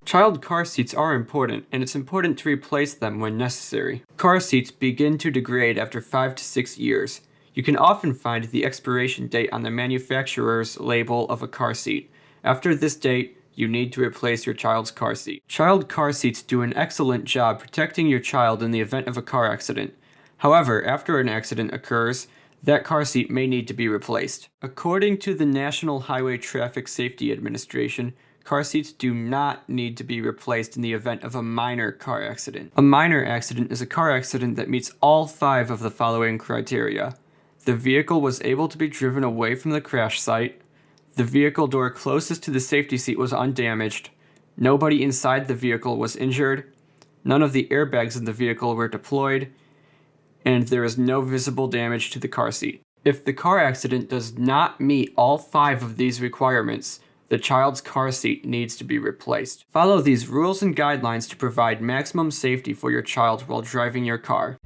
Child car seats are important, and it's important to replace them when necessary. Car seats begin to degrade after 5 to 6 years. You can often find the expiration date on the manufacturer's label of a car seat. After this date, you need to replace your child's car seat. Child car seats do an excellent job protecting your child in the event of a car accident. However, after an accident occurs, that car seat may need to be replaced. According to the National Highway Traffic Safety Administration, car seats do not need to be replaced in the event of a minor car accident. A minor accident is a car accident that meets all 5 of the following criteria. The vehicle was able to be driven away from the crash site. The vehicle door closest to the safety seat was undamaged. Nobody inside the vehicle was injured. None of the airbags in the vehicle were deployed. And there is no visible damage to the car seat. If the car accident does not meet all 5 of these requirements, the child's car seat needs to be replaced. Follow these rules and guidelines to provide maximum safety for your child while driving your car.